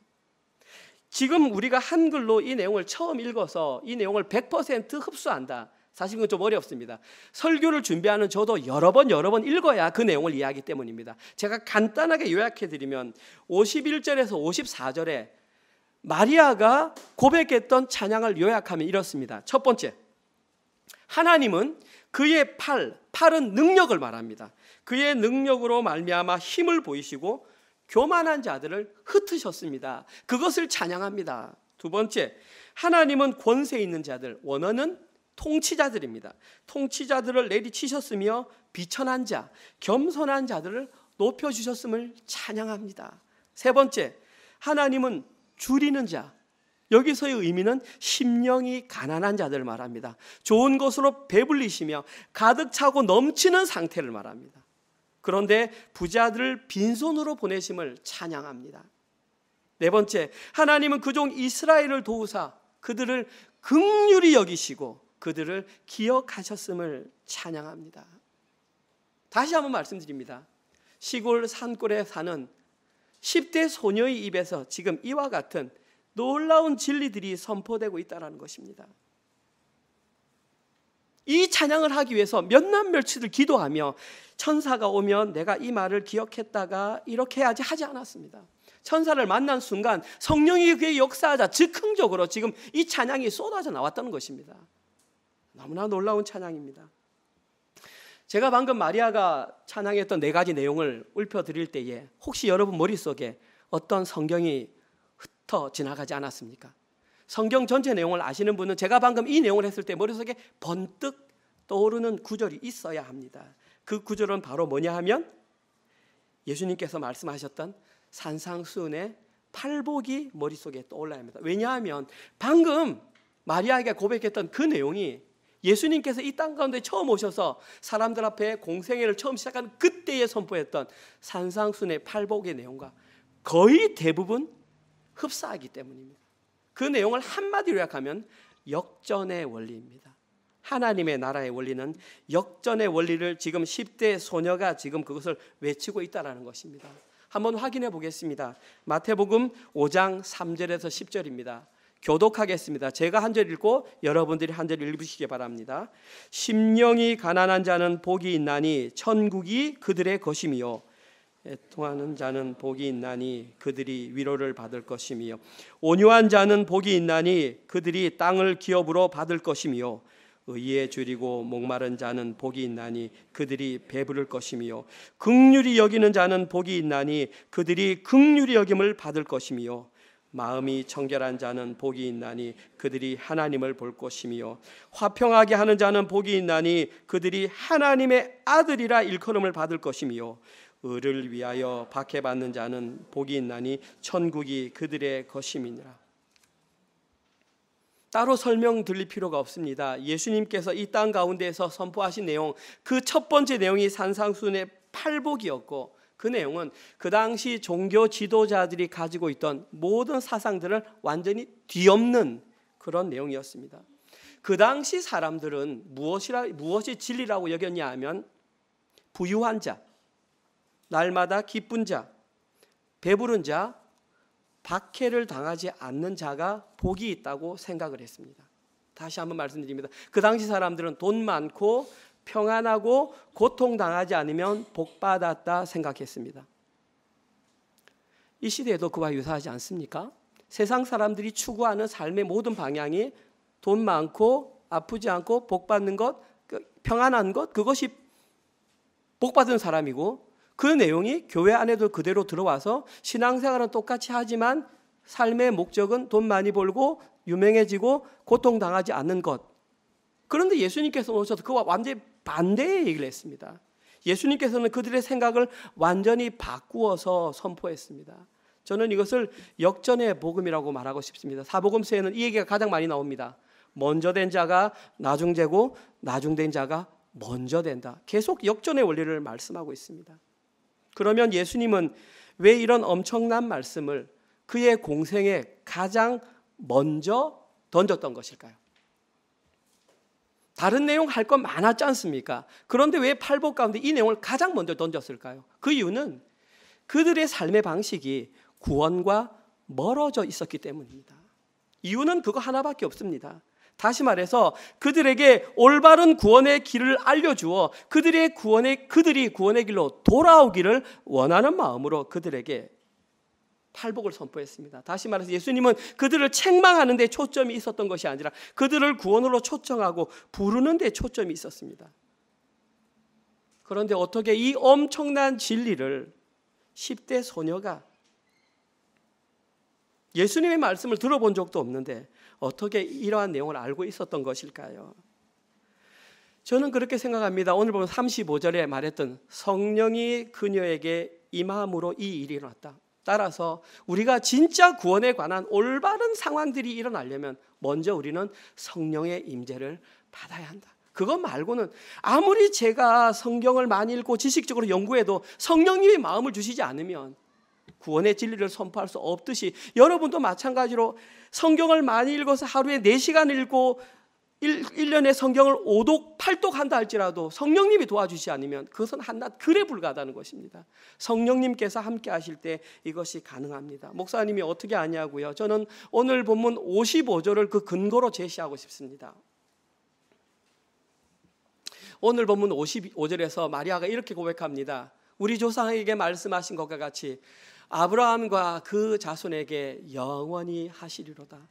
지금 우리가 한글로 이 내용을 처음 읽어서 이 내용을 100% 흡수한다. 사실 그건 좀 어렵습니다. 설교를 준비하는 저도 여러 번 읽어야 그 내용을 이해하기 때문입니다. 제가 간단하게 요약해드리면 51절에서 54절에 마리아가 고백했던 찬양을 요약하면 이렇습니다. 첫 번째, 하나님은 그의 팔은 능력을 말합니다. 그의 능력으로 말미암아 힘을 보이시고 교만한 자들을 흩으셨습니다. 그것을 찬양합니다. 두 번째, 하나님은 권세 있는 자들, 원어는 통치자들입니다. 통치자들을 내리치셨으며 비천한 자, 겸손한 자들을 높여주셨음을 찬양합니다. 세 번째, 하나님은 줄이는 자, 여기서의 의미는 심령이 가난한 자들을 말합니다. 좋은 것으로 배불리시며 가득 차고 넘치는 상태를 말합니다. 그런데 부자들을 빈손으로 보내심을 찬양합니다. 네 번째, 하나님은 그 종 이스라엘을 도우사 그들을 긍휼히 여기시고 그들을 기억하셨음을 찬양합니다. 다시 한번 말씀드립니다. 시골 산골에 사는 10대 소녀의 입에서 지금 이와 같은 놀라운 진리들이 선포되고 있다는 것입니다. 이 찬양을 하기 위해서 몇 날 며칠을 기도하며 천사가 오면 내가 이 말을 기억했다가 이렇게 해야지 하지 않았습니다. 천사를 만난 순간 성령이 그의 역사하자 즉흥적으로 지금 이 찬양이 쏟아져 나왔다는 것입니다. 너무나 놀라운 찬양입니다. 제가 방금 마리아가 찬양했던 네 가지 내용을 읊어드릴 때에 혹시 여러분 머릿속에 어떤 성경이 흩어 지나가지 않았습니까? 성경 전체 내용을 아시는 분은 제가 방금 이 내용을 했을 때 머릿속에 번뜩 떠오르는 구절이 있어야 합니다. 그 구절은 바로 뭐냐 하면 예수님께서 말씀하셨던 산상수훈의 팔복이 머릿속에 떠올라야 합니다. 왜냐하면 방금 마리아에게 고백했던 그 내용이 예수님께서 이 땅 가운데 처음 오셔서 사람들 앞에 공생애를 처음 시작하는 그때에 선포했던 산상수훈의 팔복의 내용과 거의 대부분 흡사하기 때문입니다. 그 내용을 한마디로 요약하면 역전의 원리입니다. 하나님의 나라의 원리는 역전의 원리를 지금 10대 소녀가 지금 그것을 외치고 있다는 것입니다. 한번 확인해 보겠습니다. 마태복음 5장 3절에서 10절입니다. 교독하겠습니다. 제가 한 절 읽고 여러분들이 한 절 읽으시기 바랍니다. 심령이 가난한 자는 복이 있나니 천국이 그들의 것이며 애통하는 자는 복이 있나니 그들이 위로를 받을 것이며 온유한 자는 복이 있나니 그들이 땅을 기업으로 받을 것이며 의에 줄이고 목마른 자는 복이 있나니 그들이 배부를 것이며 긍휼히 여기는 자는 복이 있나니 그들이 긍휼히 여김을 받을 것이며 마음이 청결한 자는 복이 있나니 그들이 하나님을 볼 것이며 화평하게 하는 자는 복이 있나니 그들이 하나님의 아들이라 일컬음을 받을 것이며 의를 위하여 박해받는 자는 복이 있나니 천국이 그들의 것임이니라. 따로 설명 드릴 필요가 없습니다. 예수님께서 이 땅 가운데에서 선포하신 내용, 그 첫 번째 내용이 산상수훈의 팔복이었고 그 내용은 그 당시 종교 지도자들이 가지고 있던 모든 사상들을 완전히 뒤엎는 그런 내용이었습니다. 그 당시 사람들은 무엇이 진리라고 여겼냐 하면 부유한 자, 날마다 기쁜 자, 배부른 자, 박해를 당하지 않는 자가 복이 있다고 생각을 했습니다. 다시 한번 말씀드립니다. 그 당시 사람들은 돈 많고 평안하고 고통당하지 않으면 복받았다 생각했습니다. 이 시대에도 그와 유사하지 않습니까? 세상 사람들이 추구하는 삶의 모든 방향이 돈 많고 아프지 않고 복받는 것, 평안한 것, 그것이 복받은 사람이고 그 내용이 교회 안에도 그대로 들어와서 신앙생활은 똑같이 하지만 삶의 목적은 돈 많이 벌고 유명해지고 고통당하지 않는 것. 그런데 예수님께서 오셔서 그와 완전히 반대의 얘기를 했습니다. 예수님께서는 그들의 생각을 완전히 바꾸어서 선포했습니다. 저는 이것을 역전의 복음이라고 말하고 싶습니다. 사복음서에는 이 얘기가 가장 많이 나옵니다. 먼저 된 자가 나중되고 나중된 자가 먼저 된다. 계속 역전의 원리를 말씀하고 있습니다. 그러면 예수님은 왜 이런 엄청난 말씀을 그의 공생에 가장 먼저 던졌던 것일까요? 다른 내용 할 건 많았지 않습니까? 그런데 왜 팔복 가운데 이 내용을 가장 먼저 던졌을까요? 그 이유는 그들의 삶의 방식이 구원과 멀어져 있었기 때문입니다. 이유는 그거 하나밖에 없습니다. 다시 말해서 그들에게 올바른 구원의 길을 알려주어 그들이 구원의 길로 돌아오기를 원하는 마음으로 그들에게 팔복을 선포했습니다. 다시 말해서 예수님은 그들을 책망하는 데 초점이 있었던 것이 아니라 그들을 구원으로 초청하고 부르는 데 초점이 있었습니다. 그런데 어떻게 이 엄청난 진리를 10대 소녀가 예수님의 말씀을 들어본 적도 없는데 어떻게 이러한 내용을 알고 있었던 것일까요? 저는 그렇게 생각합니다. 오늘 보면 35절에 말했던 성령이 그녀에게 임함으로 이 일이 일어났다. 따라서 우리가 진짜 구원에 관한 올바른 상황들이 일어나려면 먼저 우리는 성령의 임재를 받아야 한다. 그것 말고는 아무리 제가 성경을 많이 읽고 지식적으로 연구해도 성령님이 마음을 주시지 않으면 구원의 진리를 선포할 수 없듯이 여러분도 마찬가지로 성경을 많이 읽어서 하루에 4시간 읽고 1년에 성경을 5독, 8독 한다 할지라도 성령님이 도와주시지 않으면 그것은 한낱 글에 불과하다는 것입니다. 성령님께서 함께 하실 때 이것이 가능합니다. 목사님이 어떻게 아냐고요? 저는 오늘 본문 55절을 그 근거로 제시하고 싶습니다. 오늘 본문 55절에서 마리아가 이렇게 고백합니다. 우리 조상에게 말씀하신 것과 같이 아브라함과 그 자손에게 영원히 하시리로다.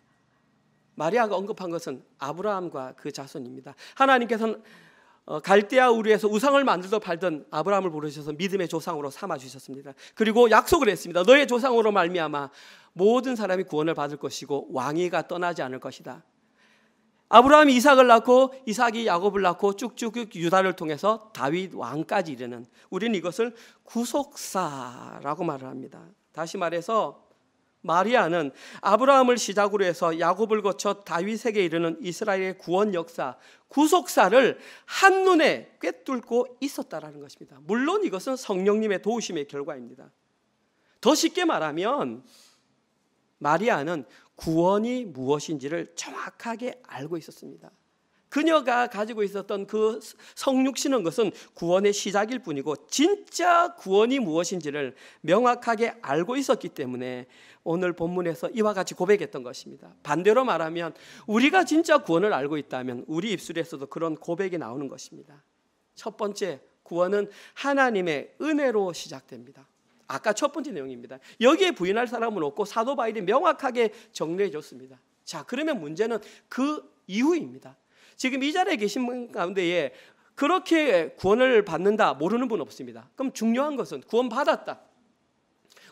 마리아가 언급한 것은 아브라함과 그 자손입니다. 하나님께서는 갈대아 우르에서 우상을 만들던 팔던 아브라함을 부르셔서 믿음의 조상으로 삼아주셨습니다. 그리고 약속을 했습니다. 너의 조상으로 말미암아 모든 사람이 구원을 받을 것이고 왕위가 떠나지 않을 것이다. 아브라함이 이삭을 낳고 이삭이 야곱을 낳고 쭉쭉 유다를 통해서 다윗 왕까지 이르는, 우리는 이것을 구속사라고 말을 합니다. 다시 말해서 마리아는 아브라함을 시작으로 해서 야곱을 거쳐 다윗에게 이르는 이스라엘의 구원 역사, 구속사를 한눈에 꿰뚫고 있었다라는 것입니다. 물론 이것은 성령님의 도우심의 결과입니다. 더 쉽게 말하면 마리아는 구원이 무엇인지를 정확하게 알고 있었습니다. 그녀가 가지고 있었던 그 성육신은 것은 구원의 시작일 뿐이고 진짜 구원이 무엇인지를 명확하게 알고 있었기 때문에 오늘 본문에서 이와 같이 고백했던 것입니다. 반대로 말하면 우리가 진짜 구원을 알고 있다면 우리 입술에서도 그런 고백이 나오는 것입니다. 첫 번째, 구원은 하나님의 은혜로 시작됩니다. 아까 첫 번째 내용입니다. 여기에 부인할 사람은 없고 사도 바울이 명확하게 정리해 줬습니다. 자, 그러면 문제는 그 이후입니다. 지금 이 자리에 계신 분 가운데에 그렇게 구원을 받는다 모르는 분 없습니다. 그럼 중요한 것은 구원 받았다.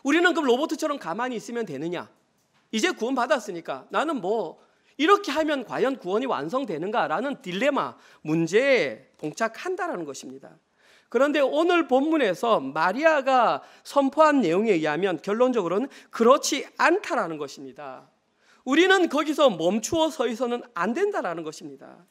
우리는 그럼 로봇처럼 가만히 있으면 되느냐? 이제 구원 받았으니까 나는 뭐 이렇게 하면 과연 구원이 완성되는가라는 딜레마, 문제에 봉착한다라는 것입니다. 그런데 오늘 본문에서 마리아가 선포한 내용에 의하면 결론적으로는 그렇지 않다라는 것입니다. 우리는 거기서 멈추어 서 있어서는 안 된다라는 것입니다.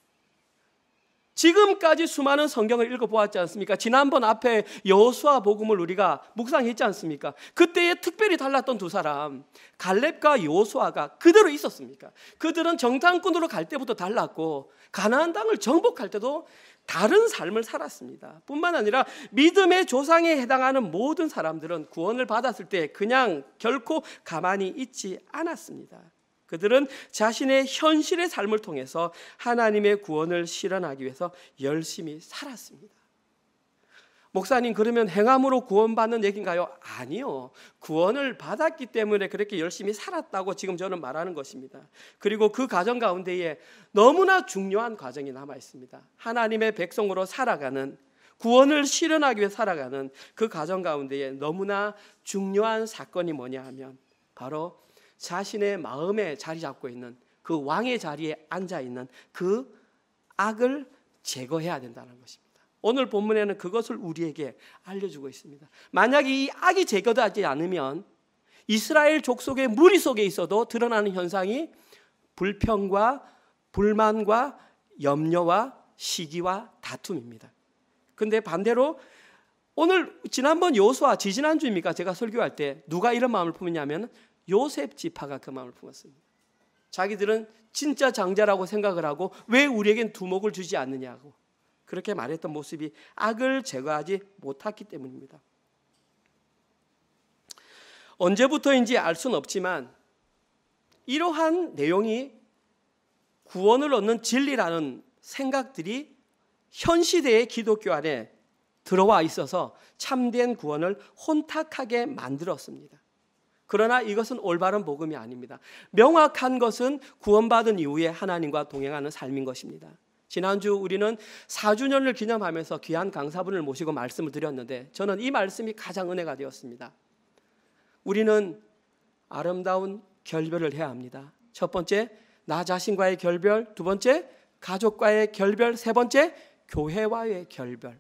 지금까지 수많은 성경을 읽어보았지 않습니까? 지난번 앞에 여호수아 복음을 우리가 묵상했지 않습니까? 그때에 특별히 달랐던 두 사람, 갈렙과 여호수아가 그대로 있었습니까? 그들은 정탐꾼으로 갈 때부터 달랐고 가나안 땅을 정복할 때도 다른 삶을 살았습니다. 뿐만 아니라 믿음의 조상에 해당하는 모든 사람들은 구원을 받았을 때 그냥 결코 가만히 있지 않았습니다. 그들은 자신의 현실의 삶을 통해서 하나님의 구원을 실현하기 위해서 열심히 살았습니다. 목사님, 그러면 행함으로 구원받는 얘기인가요? 아니요. 구원을 받았기 때문에 그렇게 열심히 살았다고 지금 저는 말하는 것입니다. 그리고 그 과정 가운데에 너무나 중요한 과정이 남아 있습니다. 하나님의 백성으로 살아가는, 구원을 실현하기 위해 살아가는 그 과정 가운데에 너무나 중요한 사건이 뭐냐 하면 바로 자신의 마음에 자리 잡고 있는 그 왕의 자리에 앉아 있는 그 악을 제거해야 된다는 것입니다. 오늘 본문에는 그것을 우리에게 알려주고 있습니다. 만약에 이 악이 제거되지 않으면 이스라엘 족속의 무리 속에 있어도 드러나는 현상이 불평과 불만과 염려와 시기와 다툼입니다. 그런데 반대로 오늘 지난번 여호수아 지지난주입니까? 제가 설교할 때 누가 이런 마음을 품었냐면 요셉 지파가 그 마음을 품었습니다. 자기들은 진짜 장자라고 생각을 하고 왜 우리에겐 두목을 주지 않느냐고 그렇게 말했던 모습이 악을 제거하지 못했기 때문입니다. 언제부터인지 알 수는 없지만 이러한 내용이 구원을 얻는 진리라는 생각들이 현 시대의 기독교 안에 들어와 있어서 참된 구원을 혼탁하게 만들었습니다. 그러나 이것은 올바른 복음이 아닙니다. 명확한 것은 구원받은 이후에 하나님과 동행하는 삶인 것입니다. 지난주 우리는 4주년을 기념하면서 귀한 강사분을 모시고 말씀을 드렸는데 저는 이 말씀이 가장 은혜가 되었습니다. 우리는 아름다운 결별을 해야 합니다. 첫 번째, 나 자신과의 결별. 두 번째, 가족과의 결별. 세 번째, 교회와의 결별.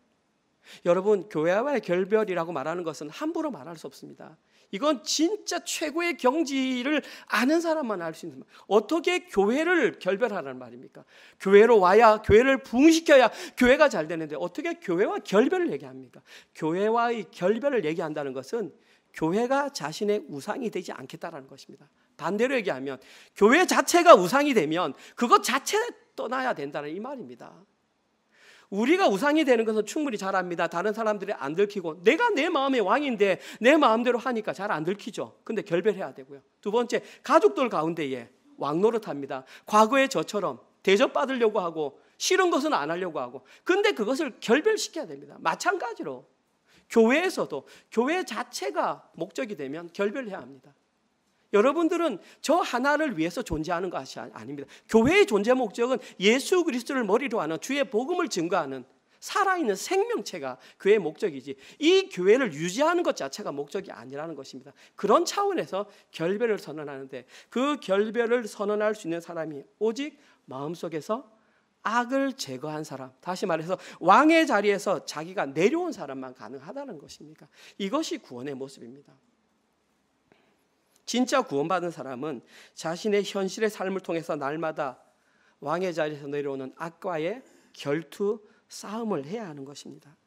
여러분, 교회와의 결별이라고 말하는 것은 함부로 말할 수 없습니다. 이건 진짜 최고의 경지를 아는 사람만 알 수 있는 말. 어떻게 교회를 결별하라는 말입니까? 교회로 와야, 교회를 부흥시켜야 교회가 잘 되는데 어떻게 교회와 결별을 얘기합니까? 교회와의 결별을 얘기한다는 것은 교회가 자신의 우상이 되지 않겠다라는 것입니다. 반대로 얘기하면 교회 자체가 우상이 되면 그것 자체를 떠나야 된다는 이 말입니다. 우리가 우상이 되는 것은 충분히 잘 압니다. 다른 사람들이 안 들키고 내가 내 마음의 왕인데 내 마음대로 하니까 잘 안 들키죠. 근데 결별해야 되고요. 두 번째, 가족들 가운데에 왕노릇합니다. 과거의 저처럼 대접받으려고 하고 싫은 것은 안 하려고 하고 근데 그것을 결별시켜야 됩니다. 마찬가지로 교회에서도 교회 자체가 목적이 되면 결별해야 합니다. 여러분들은 저 하나를 위해서 존재하는 것이 아닙니다. 교회의 존재 목적은 예수 그리스도를 머리로 하는 주의 복음을 증거하는 살아있는 생명체가 교회의 목적이지 이 교회를 유지하는 것 자체가 목적이 아니라는 것입니다. 그런 차원에서 결별을 선언하는데 그 결별을 선언할 수 있는 사람이 오직 마음속에서 악을 제거한 사람, 다시 말해서 왕의 자리에서 자기가 내려온 사람만 가능하다는 것입니까? 이것이 구원의 모습입니다. 진짜 구원받은 사람은 자신의 현실의 삶을 통해서 날마다 왕의 자리에서 내려오는 악과의 결투 싸움을 해야 하는 것입니다.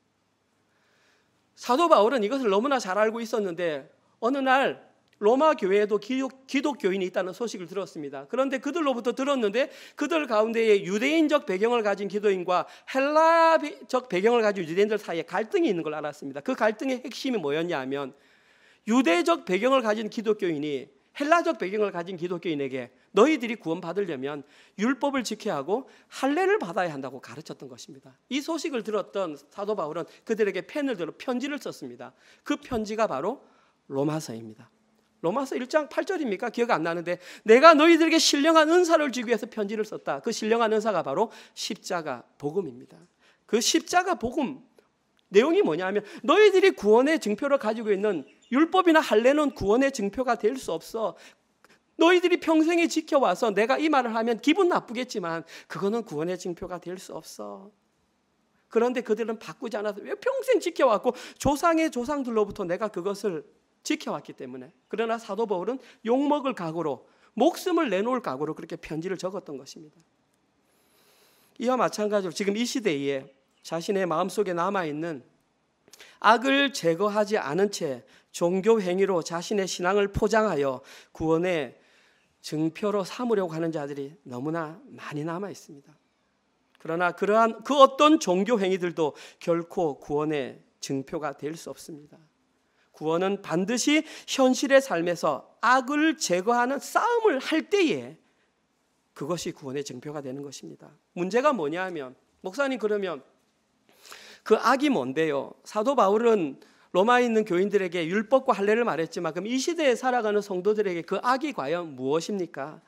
사도 바울은 이것을 너무나 잘 알고 있었는데 어느 날 로마 교회에도 기독교인이 있다는 소식을 들었습니다. 그런데 그들로부터 들었는데 그들 가운데에 유대인적 배경을 가진 기독인과 헬라적 배경을 가진 유대인들 사이에 갈등이 있는 걸 알았습니다. 그 갈등의 핵심이 뭐였냐 하면 유대적 배경을 가진 기독교인이 헬라적 배경을 가진 기독교인에게 너희들이 구원받으려면 율법을 지켜야 하고 할례를 받아야 한다고 가르쳤던 것입니다. 이 소식을 들었던 사도 바울은 그들에게 펜을 들어 편지를 썼습니다. 그 편지가 바로 로마서입니다. 로마서 1장 8절입니까? 기억 안 나는데 내가 너희들에게 신령한 은사를 주기 위해서 편지를 썼다. 그 신령한 은사가 바로 십자가 복음입니다. 그 십자가 복음 내용이 뭐냐면 너희들이 구원의 증표를 가지고 있는 율법이나 할례는 구원의 증표가 될 수 없어. 너희들이 평생에 지켜와서 내가 이 말을 하면 기분 나쁘겠지만 그거는 구원의 증표가 될 수 없어. 그런데 그들은 바꾸지 않아서 왜 평생 지켜왔고 조상의 조상들로부터 내가 그것을 지켜왔기 때문에. 그러나 사도 바울은 욕먹을 각오로 목숨을 내놓을 각오로 그렇게 편지를 적었던 것입니다. 이와 마찬가지로 지금 이 시대에 자신의 마음속에 남아있는 악을 제거하지 않은 채 종교 행위로 자신의 신앙을 포장하여 구원의 증표로 삼으려고 하는 자들이 너무나 많이 남아 있습니다. 그러나 그러한 그 어떤 종교 행위들도 결코 구원의 증표가 될 수 없습니다. 구원은 반드시 현실의 삶에서 악을 제거하는 싸움을 할 때에 그것이 구원의 증표가 되는 것입니다. 문제가 뭐냐 하면 목사님 그러면 그 악이 뭔데요? 사도 바울은 로마에 있는 교인들에게 율법과 할례를 말했지만 그럼 이 시대에 살아가는 성도들에게 그 악이 과연 무엇입니까?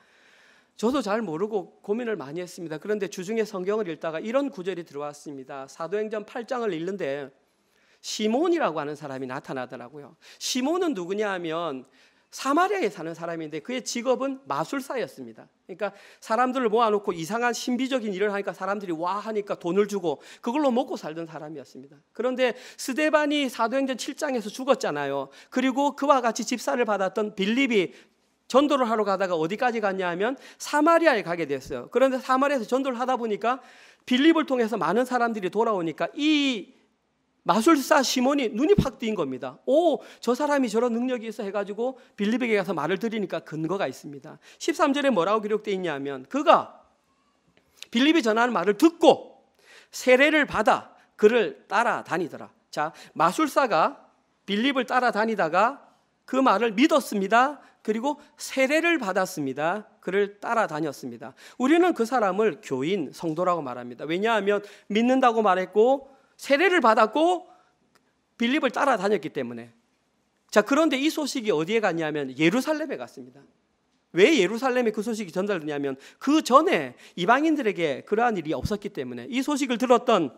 저도 잘 모르고 고민을 많이 했습니다. 그런데 주중에 성경을 읽다가 이런 구절이 들어왔습니다. 사도행전 8장을 읽는데 시몬이라고 하는 사람이 나타나더라고요. 시몬은 누구냐 하면 사마리아에 사는 사람인데 그의 직업은 마술사였습니다. 그러니까 사람들을 모아놓고 이상한 신비적인 일을 하니까 사람들이 와 하니까 돈을 주고 그걸로 먹고 살던 사람이었습니다. 그런데 스데반이 사도행전 7장에서 죽었잖아요. 그리고 그와 같이 집사를 받았던 빌립이 전도를 하러 가다가 어디까지 갔냐 하면 사마리아에 가게 됐어요. 그런데 사마리아에서 전도를 하다 보니까 빌립을 통해서 많은 사람들이 돌아오니까 이 마술사 시몬이 눈이 팍 뜨인 겁니다. 오, 저 사람이 저런 능력이 있어 해가지고 빌립에게 가서 말을 드리니까 근거가 있습니다. 13절에 뭐라고 기록되어 있냐면 그가 빌립이 전하는 말을 듣고 세례를 받아 그를 따라다니더라. 자, 마술사가 빌립을 따라다니다가 그 말을 믿었습니다. 그리고 세례를 받았습니다. 그를 따라다녔습니다. 우리는 그 사람을 교인, 성도라고 말합니다. 왜냐하면 믿는다고 말했고 세례를 받았고 빌립을 따라다녔기 때문에. 자, 그런데 이 소식이 어디에 갔냐면 예루살렘에 갔습니다. 왜 예루살렘에 그 소식이 전달되냐면 그 전에 이방인들에게 그러한 일이 없었기 때문에 이 소식을 들었던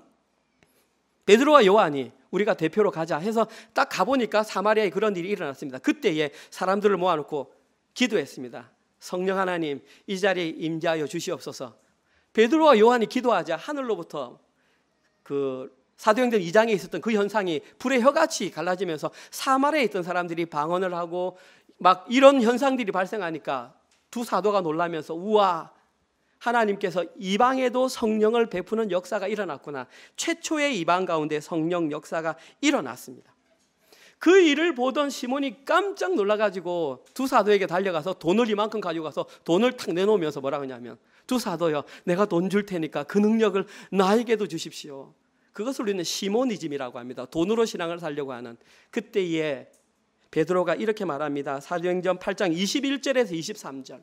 베드로와 요한이 우리가 대표로 가자 해서 딱 가보니까 사마리아에 그런 일이 일어났습니다. 그때에 사람들을 모아놓고 기도했습니다. 성령 하나님, 이 자리에 임재하여 주시옵소서. 베드로와 요한이 기도하자 하늘로부터 그 사도행전 2장에 있었던 그 현상이 불의 혀같이 갈라지면서 사마리아에 있던 사람들이 방언을 하고 막 이런 현상들이 발생하니까 두 사도가 놀라면서 우와, 하나님께서 이방에도 성령을 베푸는 역사가 일어났구나. 최초의 이방 가운데 성령 역사가 일어났습니다. 그 일을 보던 시몬이 깜짝 놀라가지고 두 사도에게 달려가서 돈을 이만큼 가지고 가서 돈을 탁 내놓으면서 뭐라고 하냐면 두 사도요, 내가 돈 줄 테니까 그 능력을 나에게도 주십시오. 그것을 우리는 시모니즘이라고 합니다. 돈으로 신앙을 살려고 하는. 그때에 베드로가 이렇게 말합니다. 사도행전 8장 21절에서 23절.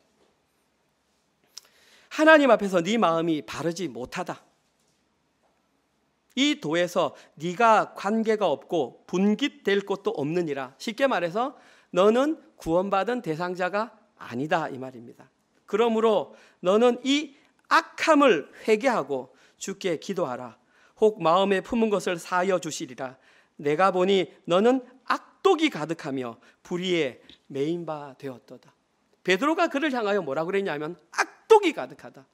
하나님 앞에서 네 마음이 바르지 못하다. 이 도에서 네가 관계가 없고 분깃될 것도 없느니라. 쉽게 말해서 너는 구원받은 대상자가 아니다 이 말입니다. 그러므로 너는 이 악함을 회개하고 주께 기도하라. 혹 마음에 품은 것을 사하여 주시리라. 내가 보니 너는 악독이 가득하며 불의에 매인 바 되었도다. 베드로가 그를 향하여 뭐라고 그랬냐면 악독이 가득하다.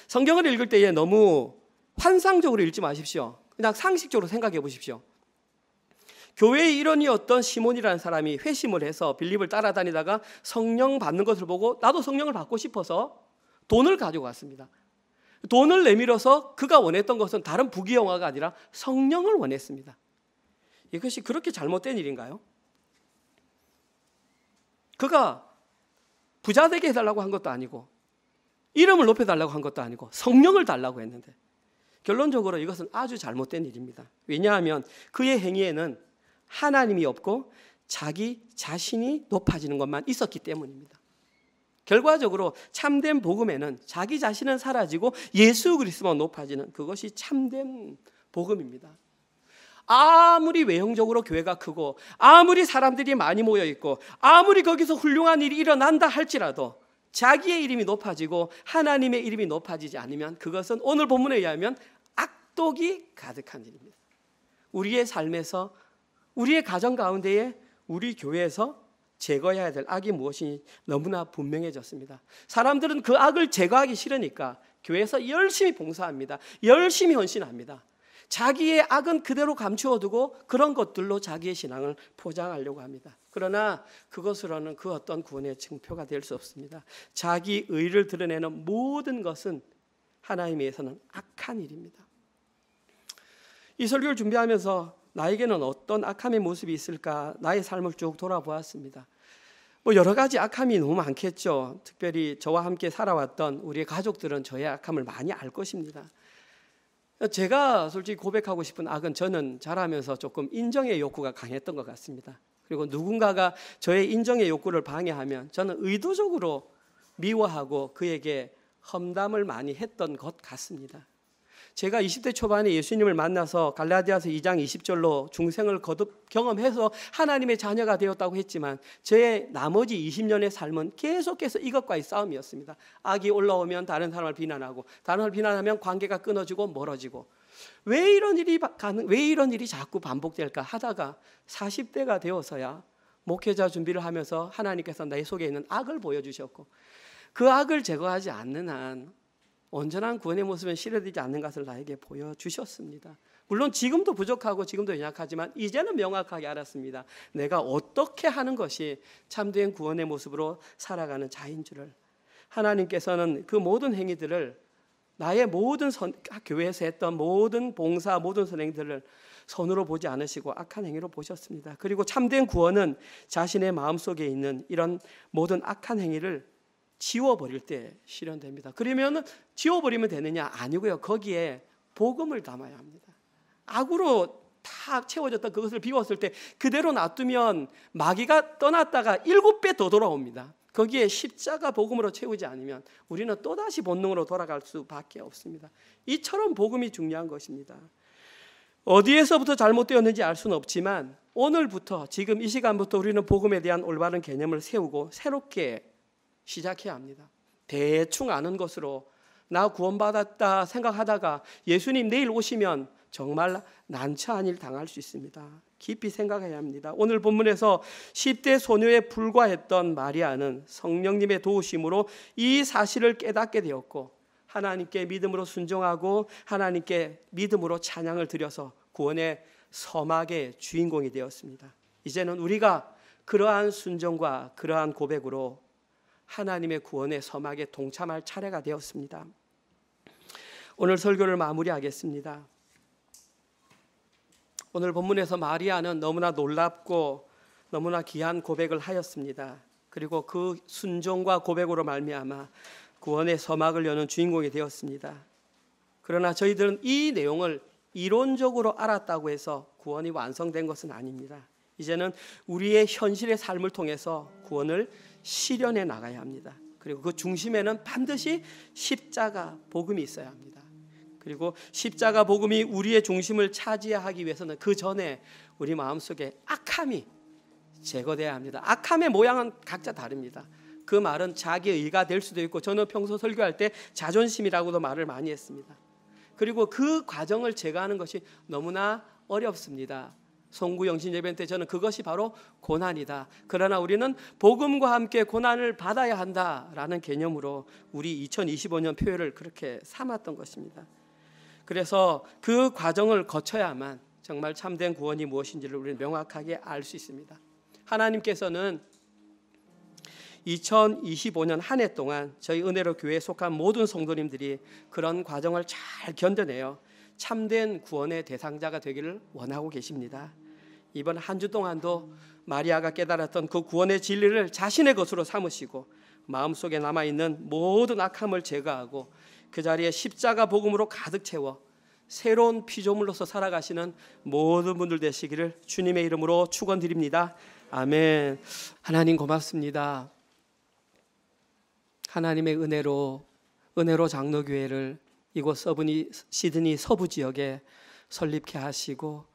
성경을 읽을 때에 너무 환상적으로 읽지 마십시오. 그냥 상식적으로 생각해 보십시오. 교회의 일원이었던 시몬이라는 사람이 회심을 해서 빌립을 따라다니다가 성령 받는 것을 보고 나도 성령을 받고 싶어서 돈을 가지고 왔습니다. 돈을 내밀어서 그가 원했던 것은 다른 부귀영화가 아니라 성령을 원했습니다. 이것이 그렇게 잘못된 일인가요? 그가 부자 되게 해달라고 한 것도 아니고 이름을 높여달라고 한 것도 아니고 성령을 달라고 했는데 결론적으로 이것은 아주 잘못된 일입니다. 왜냐하면 그의 행위에는 하나님이 없고 자기 자신이 높아지는 것만 있었기 때문입니다. 결과적으로 참된 복음에는 자기 자신은 사라지고 예수 그리스도만 높아지는 그것이 참된 복음입니다. 아무리 외형적으로 교회가 크고 아무리 사람들이 많이 모여 있고 아무리 거기서 훌륭한 일이 일어난다 할지라도 자기의 이름이 높아지고 하나님의 이름이 높아지지 않으면 그것은 오늘 본문에 의하면 악독이 가득한 일입니다. 우리의 삶에서 우리의 가정 가운데에 우리 교회에서 제거해야 될 악이 무엇인지 너무나 분명해졌습니다. 사람들은 그 악을 제거하기 싫으니까 교회에서 열심히 봉사합니다. 열심히 헌신합니다. 자기의 악은 그대로 감추어두고 그런 것들로 자기의 신앙을 포장하려고 합니다. 그러나 그것으로는 그 어떤 구원의 증표가 될 수 없습니다. 자기 의를 드러내는 모든 것은 하나님에 의해서는 악한 일입니다. 이 설교를 준비하면서 나에게는 어떤 악함의 모습이 있을까 나의 삶을 쭉 돌아보았습니다. 여러 가지 악함이 너무 많겠죠. 특별히 저와 함께 살아왔던 우리의 가족들은 저의 악함을 많이 알 것입니다. 제가 솔직히 고백하고 싶은 악은 저는 자라면서 조금 인정의 욕구가 강했던 것 같습니다. 그리고 누군가가 저의 인정의 욕구를 방해하면 저는 의도적으로 미워하고 그에게 험담을 많이 했던 것 같습니다. 제가 20대 초반에 예수님을 만나서 갈라디아서 2장 20절로 중생을 거듭 경험해서 하나님의 자녀가 되었다고 했지만 저의 나머지 20년의 삶은 계속해서 이것과의 싸움이었습니다. 악이 올라오면 다른 사람을 비난하고 다른 사람을 비난하면 관계가 끊어지고 멀어지고 왜 이런 일이 자꾸 반복될까 하다가 40대가 되어서야 목회자 준비를 하면서 하나님께서 내 속에 있는 악을 보여주셨고 그 악을 제거하지 않는 한 온전한 구원의 모습은 실현되지 않는 것을 나에게 보여주셨습니다. 물론 지금도 부족하고 지금도 연약하지만 이제는 명확하게 알았습니다. 내가 어떻게 하는 것이 참된 구원의 모습으로 살아가는 자인 줄을. 하나님께서는 그 모든 행위들을 나의 모든 교회에서 했던 모든 봉사, 모든 선행들을 선으로 보지 않으시고 악한 행위로 보셨습니다. 그리고 참된 구원은 자신의 마음속에 있는 이런 모든 악한 행위를 지워버릴 때 실현됩니다. 그러면 지워버리면 되느냐? 아니고요. 거기에 복음을 담아야 합니다. 악으로 다 채워졌던 그것을 비웠을 때 그대로 놔두면 마귀가 떠났다가 7배 더 돌아옵니다. 거기에 십자가 복음으로 채우지 않으면 우리는 또다시 본능으로 돌아갈 수밖에 없습니다. 이처럼 복음이 중요한 것입니다. 어디에서부터 잘못되었는지 알 수는 없지만 오늘부터 지금 이 시간부터 우리는 복음에 대한 올바른 개념을 세우고 새롭게 시작해야 합니다. 대충 아는 것으로 나 구원받았다 생각하다가 예수님 내일 오시면 정말 난처한 일 당할 수 있습니다. 깊이 생각해야 합니다. 오늘 본문에서 10대 소녀에 불과했던 마리아는 성령님의 도우심으로 이 사실을 깨닫게 되었고 하나님께 믿음으로 순종하고 하나님께 믿음으로 찬양을 드려서 구원의 서막의 주인공이 되었습니다. 이제는 우리가 그러한 순종과 그러한 고백으로 하나님의 구원의 서막에 동참할 차례가 되었습니다. 오늘 설교를 마무리하겠습니다. 오늘 본문에서 마리아는 너무나 놀랍고 너무나 귀한 고백을 하였습니다. 그리고 그 순종과 고백으로 말미암아 구원의 서막을 여는 주인공이 되었습니다. 그러나 저희들은 이 내용을 이론적으로 알았다고 해서 구원이 완성된 것은 아닙니다. 이제는 우리의 현실의 삶을 통해서 구원을 실현해 나가야 합니다. 그리고 그 중심에는 반드시 십자가 복음이 있어야 합니다. 그리고 십자가 복음이 우리의 중심을 차지하기 위해서는 그 전에 우리 마음속에 악함이 제거돼야 합니다. 악함의 모양은 각자 다릅니다. 그 말은 자기 의가 될 수도 있고 저는 평소 설교할 때 자존심이라고도 말을 많이 했습니다. 그리고 그 과정을 제거하는 것이 너무나 어렵습니다. 송구 영신 예배 때 저는 그것이 바로 고난이다. 그러나 우리는 복음과 함께 고난을 받아야 한다라는 개념으로 우리 2025년 표회를 그렇게 삼았던 것입니다. 그래서 그 과정을 거쳐야만 정말 참된 구원이 무엇인지를 우리는 명확하게 알 수 있습니다. 하나님께서는 2025년 한 해 동안 저희 은혜로 교회에 속한 모든 성도님들이 그런 과정을 잘 견뎌내어 참된 구원의 대상자가 되기를 원하고 계십니다. 이번 한 주 동안도 마리아가 깨달았던 그 구원의 진리를 자신의 것으로 삼으시고 마음속에 남아있는 모든 악함을 제거하고 그 자리에 십자가 복음으로 가득 채워 새로운 피조물로서 살아가시는 모든 분들 되시기를 주님의 이름으로 축원드립니다. 아멘. 하나님 고맙습니다. 하나님의 은혜로 장로교회를 이곳 시드니 서부 지역에 설립케 하시고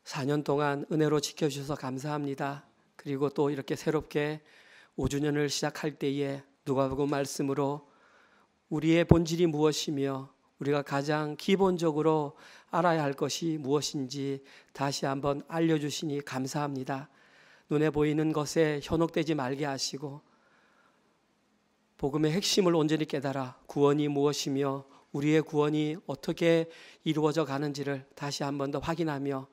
4년 동안 은혜로 지켜주셔서 감사합니다. 그리고 또 이렇게 새롭게 5주년을 시작할 때에 누가복음 말씀으로 우리의 본질이 무엇이며 우리가 가장 기본적으로 알아야 할 것이 무엇인지 다시 한번 알려주시니 감사합니다. 눈에 보이는 것에 현혹되지 말게 하시고 복음의 핵심을 온전히 깨달아 구원이 무엇이며 우리의 구원이 어떻게 이루어져 가는지를 다시 한 번 더 확인하며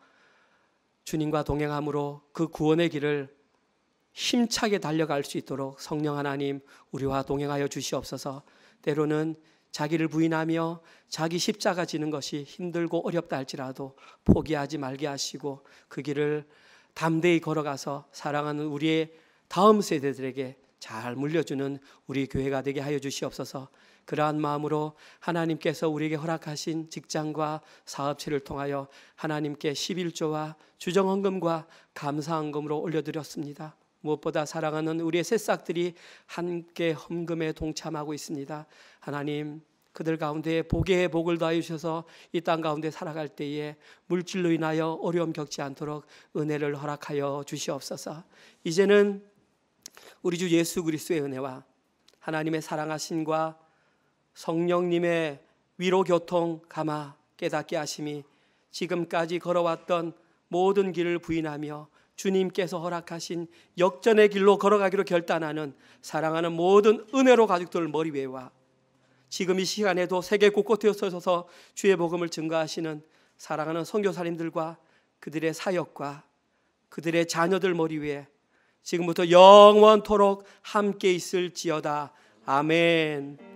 주님과 동행함으로 그 구원의 길을 힘차게 달려갈 수 있도록 성령 하나님 우리와 동행하여 주시옵소서. 때로는 자기를 부인하며 자기 십자가 지는 것이 힘들고 어렵다 할지라도 포기하지 말게 하시고 그 길을 담대히 걸어가서 사랑하는 우리의 다음 세대들에게 잘 물려주는 우리 교회가 되게 하여 주시옵소서. 그러한 마음으로 하나님께서 우리에게 허락하신 직장과 사업체를 통하여 하나님께 11조와 주정헌금과 감사헌금으로 올려드렸습니다. 무엇보다 사랑하는 우리의 새싹들이 함께 헌금에 동참하고 있습니다. 하나님 그들 가운데 복의 복을 더하여 주셔서 이 땅 가운데 살아갈 때에 물질로 인하여 어려움 겪지 않도록 은혜를 허락하여 주시옵소서. 이제는 우리 주 예수 그리스도의 은혜와 하나님의 사랑하심과 성령님의 위로 교통 감화 깨닫게 하심이 지금까지 걸어왔던 모든 길을 부인하며 주님께서 허락하신 역전의 길로 걸어가기로 결단하는 사랑하는 모든 은혜로 가족들 머리 위에와 지금 이 시간에도 세계 곳곳에 서서 주의 복음을 증거하시는 사랑하는 선교사님들과 그들의 사역과 그들의 자녀들 머리 위에 지금부터 영원토록 함께 있을지어다. 아멘.